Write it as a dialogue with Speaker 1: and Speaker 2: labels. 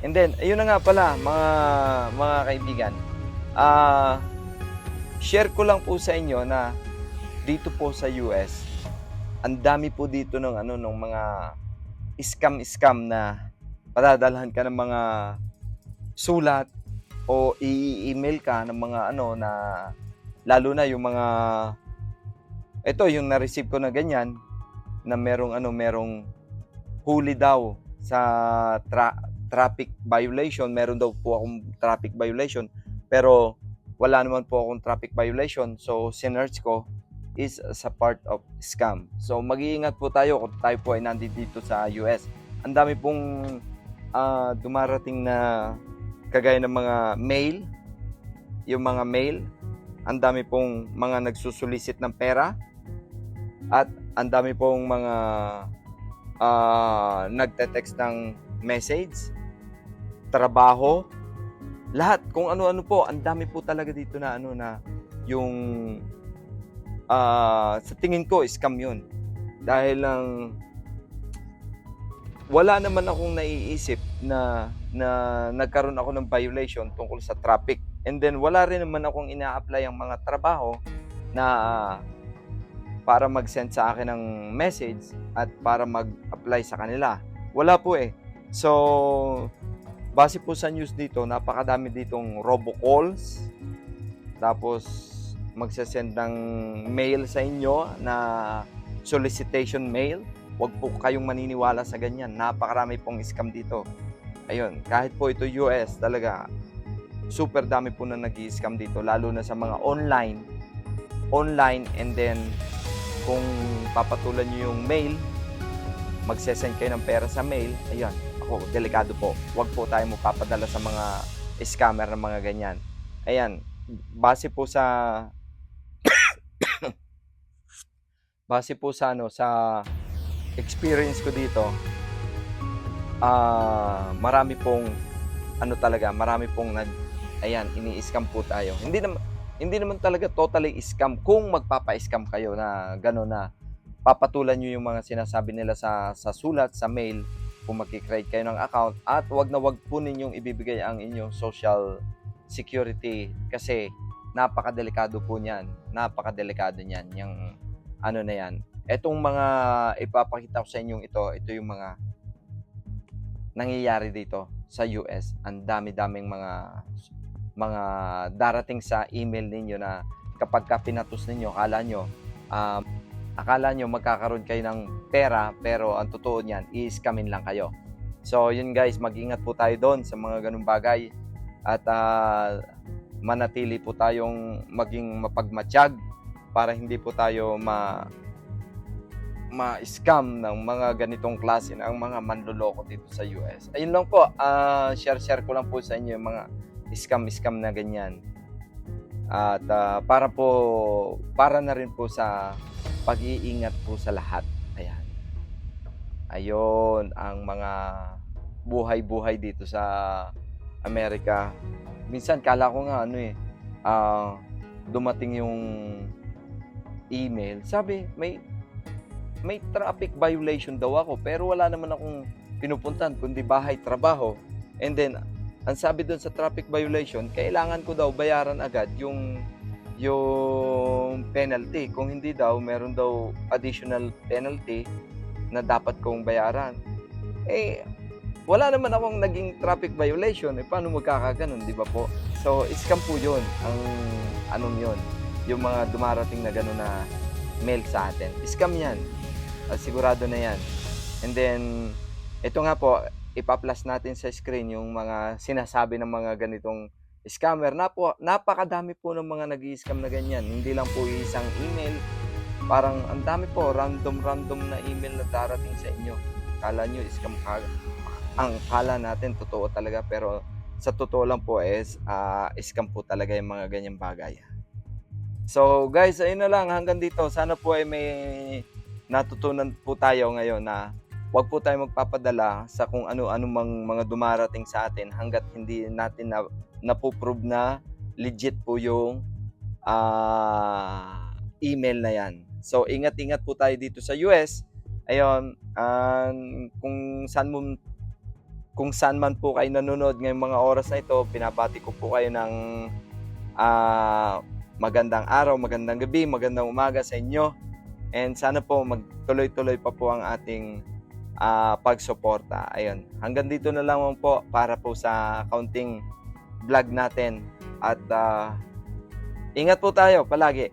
Speaker 1: And then, ayun na nga pala mga kaibigan, ah, share ko lang po sa inyo na dito po sa US, ang dami po dito ng ano, ng mga scam-scam na padadalhan ka ng mga sulat o i-email ka ng mga ano na lalo na yung mga ito yung na-receive ko na ganyan na merong huli daw sa traffic violation. Meron daw po akong traffic violation pero wala naman po akong traffic violation. So sinearch ko is sa part of scam. So mag-iingat po tayo kung tayo po ay nandito sa US. Ang dami pong dumarating na kagaya ng mga mail, yung mga mail, ang dami pong mga nagsusulisit ng pera at ang dami pong mga nagte-text ng message, trabaho, lahat kung ano-ano po. Ang dami po talaga dito na ano na yung sa tingin ko scam yun. Dahil lang wala naman akong naiisip na nagkaroon ako ng violation tungkol sa traffic. And then wala rin naman akong ina-apply ang mga trabaho na para mag-send sa akin ng message at para mag-apply sa kanila. Wala po eh. So, base po sa news dito, napakadami ditong robocalls. Tapos, magsasend ng mail sa inyo na solicitation mail. Huwag po kayong maniniwala sa ganyan. Napakarami pong scam dito. Ayun, kahit po ito US, talaga, super dami po na nag-i-scam dito. Lalo na sa mga online, and then, kung papatulan nyo yung mail, magsesend kayo ng pera sa mail, ayun, ako, delikado po. Huwag po tayo magpapadala sa mga scammer ng mga ganyan. Ayan, base po sa sa experience ko dito, marami pong ini-scam po tayo. Hindi naman talaga totally scam kung magpapa-scam kayo na gano'n na papatulan nyo yung mga sinasabi nila sa sulat, sa mail, kung magki-create kayo ng account at wag na wag po ninyong ibibigay ang inyong social security kasi napakadelikado po niyan. Napakadelikado niyan, yung ano na yan. Etong mga ipapakita ko sa inyong ito yung mga nangyayari dito sa US. Ang dami-daming mga darating sa email ninyo na kapag pinatus ninyo, akala nyo magkakaroon kayo ng pera pero ang totoo niyan, i-scamin lang kayo. So yun guys, mag-ingat po tayo doon sa mga ganung bagay at manatili po tayong maging mapagmatsyag para hindi po tayo ma-scam ng mga ganitong klase ng mga manloloko dito sa US. Ayun lang po, share ko lang po sa inyo yung mga scam na ganyan. At para na rin po sa pag-iingat po sa lahat. Ayan. Ayun ang mga buhay-buhay dito sa Amerika. Minsan kala ko nga dumating yung email. Sabi, may traffic violation daw ako pero wala naman akong pinupuntahan kundi bahay, trabaho. And then ang sabi doon sa traffic violation, kailangan ko daw bayaran agad yung penalty. Kung hindi daw, meron daw additional penalty na dapat kong bayaran. Eh, wala naman akong naging traffic violation. Eh, paano magkakaganon, di ba po? So, scam po yun. Yun. Yung mga dumarating na gano'n na mail sa atin. Scam yan. Sigurado na yan. And then, ito nga po, ipa-plus natin sa screen yung mga sinasabi ng mga ganitong scammer. Napakadami po ng mga nag-i-scam na ganyan. Hindi lang po isang email. Parang ang dami po, random na email na darating sa inyo. Kala nyo, scam ang kala natin, totoo talaga. Pero sa totoo lang po is, scam po talaga yung mga ganyang bagay. So guys, ayun na lang. Hanggang dito. Sana po ay may natutunan po tayo ngayon na huwag po tayo magpapadala sa kung ano-ano mang mga dumarating sa atin hanggat hindi natin napoprove na legit po yung email na yan. So, ingat-ingat po tayo dito sa US. Ayun, kung saan mo kung saan man po kayo nanonood ngayong mga oras na ito, pinabati ko po kayo ng magandang araw, magandang gabi, magandang umaga sa inyo. And sana po magtuloy-tuloy pa po ang ating pagsuporta. Ayun, hanggang dito na lang po para po sa kaunting vlog natin. At ingat po tayo palagi.